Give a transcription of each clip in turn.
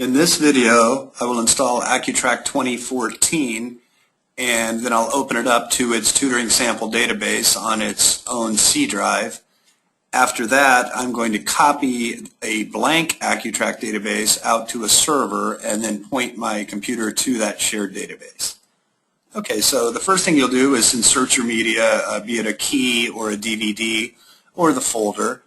In this video, I will install AccuTrack 2014, and then I'll open it up to its tutoring sample database on its own C drive. After that, I'm going to copy a blank AccuTrack database out to a server and then point my computer to that shared database. Okay, so the first thing you'll do is insert your media, be it a key or a DVD or the folder.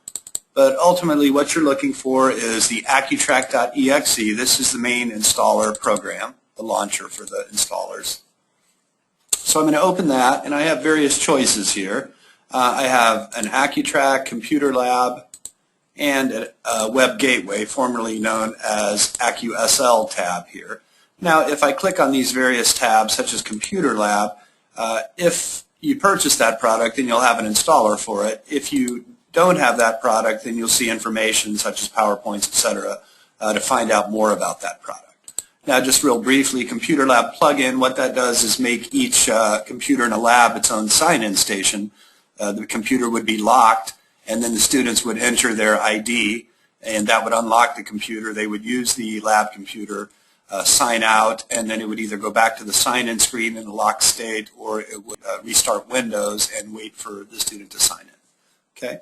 But ultimately what you're looking for is the AccuTrack.exe. This is the main installer program, the launcher for the installers. So I'm going to open that, and I have various choices here. I have an AccuTrack Computer Lab and a Web Gateway, formerly known as AccuSL tab here. Now if I click on these various tabs, such as Computer Lab, if you purchase that product, then you'll have an installer for it. If you don't have that product, then you'll see information such as PowerPoints, etc., to find out more about that product. Now just real briefly, Computer Lab plugin, what that does is make each computer in a lab its own sign-in station. The computer would be locked, and then the students would enter their ID, and that would unlock the computer. They would use the lab computer, sign out, and then it would either go back to the sign-in screen in a locked state, or it would restart Windows and wait for the student to sign in. Okay.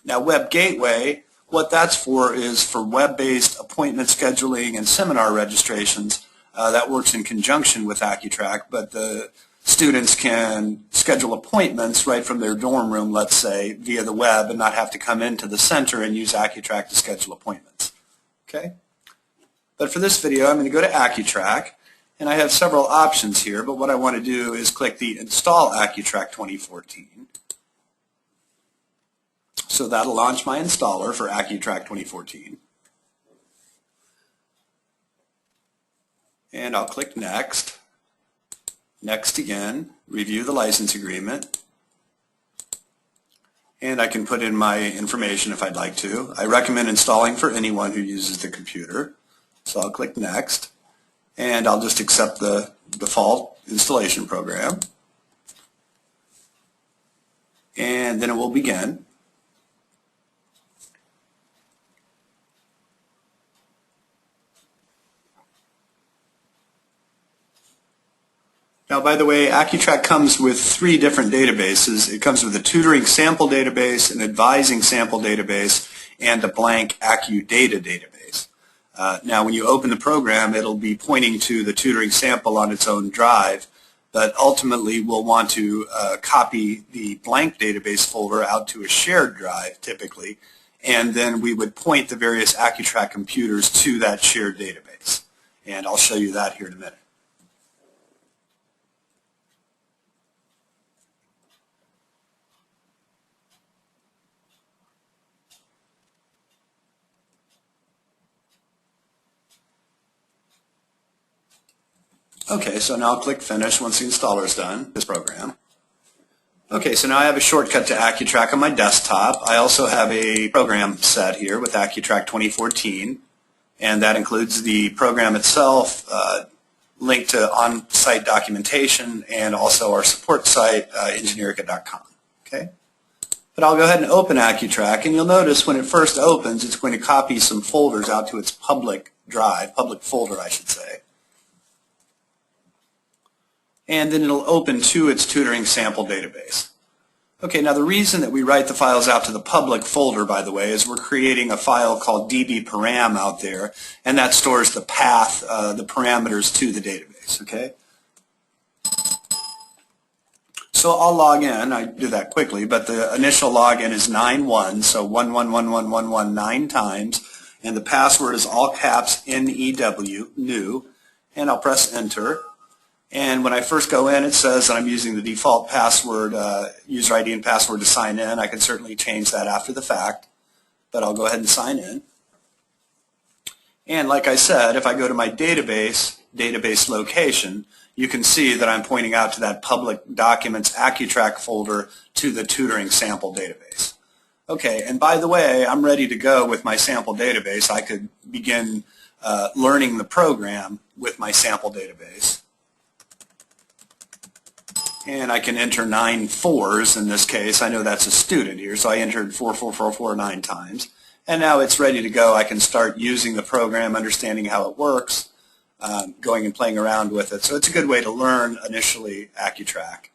Now Web Gateway, what that's for is for web-based appointment scheduling and seminar registrations. That works in conjunction with AccuTrack, but the students can schedule appointments right from their dorm room, let's say, via the web, and not have to come into the center and use AccuTrack to schedule appointments. Okay? But for this video, I'm going to go to AccuTrack, and I have several options here, but what I want to do is click the Install AccuTrack 2014. So that'll launch my installer for AccuTrack 2014. And I'll click Next. Next again, review the license agreement. And I can put in my information if I'd like to. I recommend installing for anyone who uses the computer. So I'll click Next. And I'll just accept the default installation program. And then it will begin. Now, by the way, AccuTrack comes with 3 different databases. It comes with a tutoring sample database, an advising sample database, and a blank AccuData database. Now, when you open the program, it'll be pointing to the tutoring sample on its own drive, but ultimately we'll want to copy the blank database folder out to a shared drive, typically, and then we would point the various AccuTrack computers to that shared database. And I'll show you that here in a minute. Okay, so now I'll click Finish once the installer is done, this program. Okay, so now I have a shortcut to AccuTrack on my desktop. I also have a program set here with AccuTrack 2014, and that includes the program itself, link to on-site documentation, and also our support site, Engineerica.com. Okay? But I'll go ahead and open AccuTrack, and you'll notice when it first opens, it's going to copy some folders out to its public drive, public folder, I should say. And then it'll open to its tutoring sample database. Okay, now the reason that we write the files out to the public folder, by the way, is we're creating a file called dbparam out there, and that stores the path, the parameters to the database, okay? So I'll log in. I do that quickly, but the initial login is 91, so 111111 9 times, and the password is all caps NEW, new, and I'll press Enter. And when I first go in, it says that I'm using the default password, user ID and password to sign in. I can certainly change that after the fact, but I'll go ahead and sign in. And like I said, if I go to my database location, you can see that I'm pointing out to that public documents AccuTrack folder to the tutoring sample database. Okay, and by the way, I'm ready to go with my sample database. I could begin learning the program with my sample database. And I can enter 9 4s in this case. I know that's a student here, so I entered 4444 9 times. And now it's ready to go. I can start using the program, understanding how it works, going and playing around with it. So it's a good way to learn initially AccuTrack.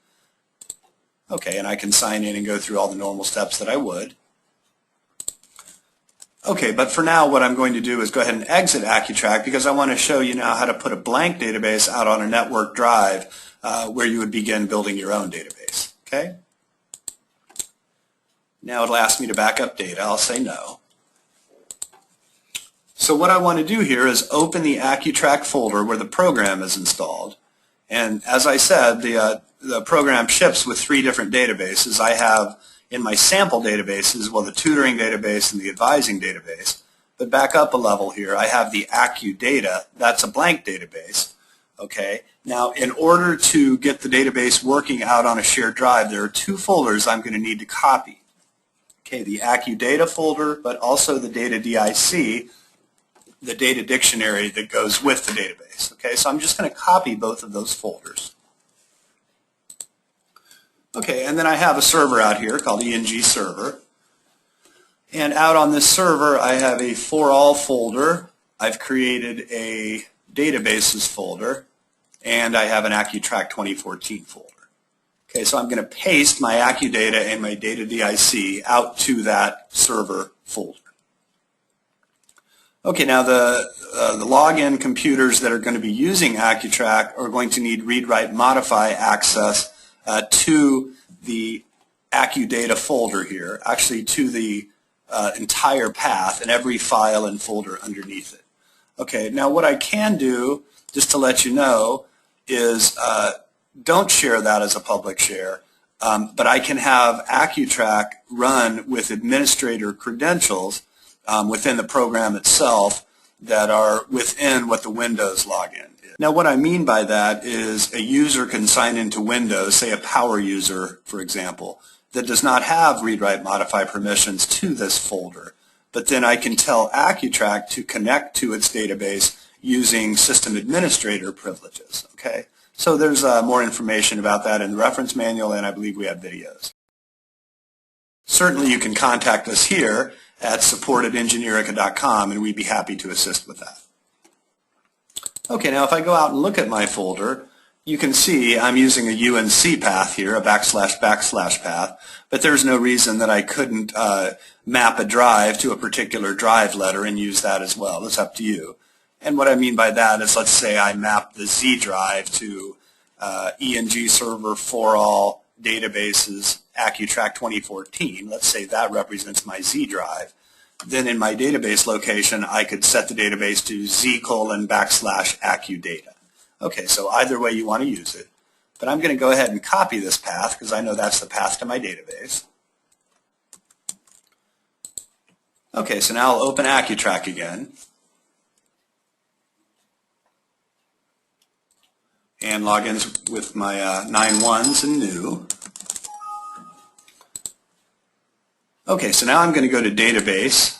Okay, and I can sign in and go through all the normal steps that I would. Okay, but for now what I'm going to do is go ahead and exit AccuTrack because I want to show you now how to put a blank database out on a network drive where you would begin building your own database. Okay? Now it'll ask me to back up data. I'll say no. So what I want to do here is open the AccuTrack folder where the program is installed. And as I said, the program ships with 3 different databases. I have in my sample databases, well, the tutoring database and the advising database. But back up a level here, I have the AccuData. That's a blank database. Okay. Now, in order to get the database working out on a shared drive, there are 2 folders I'm going to need to copy. Okay, the AccuData folder, but also the data DIC, the data dictionary that goes with the database. Okay, so I'm just going to copy both of those folders. Okay, and then I have a server out here called ENG server. And out on this server, I have a for all folder. I've created a databases folder, and I have an AccuTrack 2014 folder. Okay, so I'm going to paste my AccuData and my data DIC out to that server folder. Okay, now the login computers that are going to be using AccuTrack are going to need read, write, modify access to the AccuData folder here, actually to the entire path and every file and folder underneath it. Okay, now what I can do, just to let you know, is don't share that as a public share, but I can have AccuTrack run with administrator credentials within the program itself that are within what the Windows login is. Now what I mean by that is a user can sign into Windows, say a power user for example, that does not have read, write, modify permissions to this folder, but then I can tell AccuTrack to connect to its database using system administrator privileges. Okay, so there's more information about that in the reference manual, and I believe we have videos. Certainly you can contact us here at support@engineerica.com, and we'd be happy to assist with that. Okay, now if I go out and look at my folder, you can see I'm using a UNC path here, a / path, but there's no reason that I couldn't map a drive to a particular drive letter and use that as well. It's up to you. And what I mean by that is, let's say I map the Z drive to ENG server for all databases AccuTrack 2014. Let's say that represents my Z drive. Then in my database location, I could set the database to Z:\AccuData. Okay, so either way you want to use it. But I'm going to go ahead and copy this path because I know that's the path to my database. Okay, so now I'll open AccuTrack again. And log in with my 9.1s and new. Okay, so now I'm going to go to database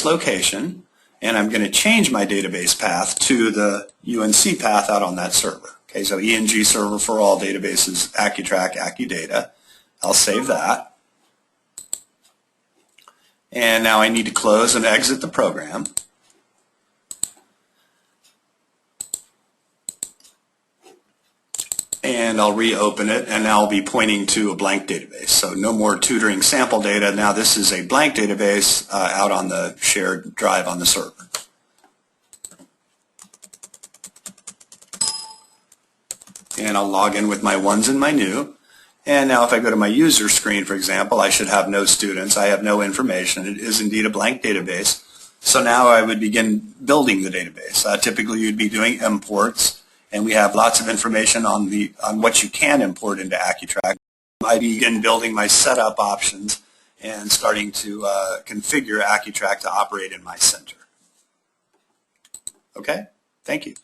location, and I'm going to change my database path to the UNC path out on that server. Okay, so ENG server for all databases, AccuTrack, AccuData. I'll save that. And now I need to close and exit the program. And I'll reopen it, and now I'll be pointing to a blank database. So no more tutoring sample data. Now this is a blank database out on the shared drive on the server. And I'll log in with my ones and my new. And now if I go to my user screen, for example, I should have no students. I have no information. It is indeed a blank database. So now I would begin building the database. Typically you'd be doing imports. And we have lots of information on what you can import into AccuTrack. I begin building my setup options and starting to configure AccuTrack to operate in my center. Okay? Thank you.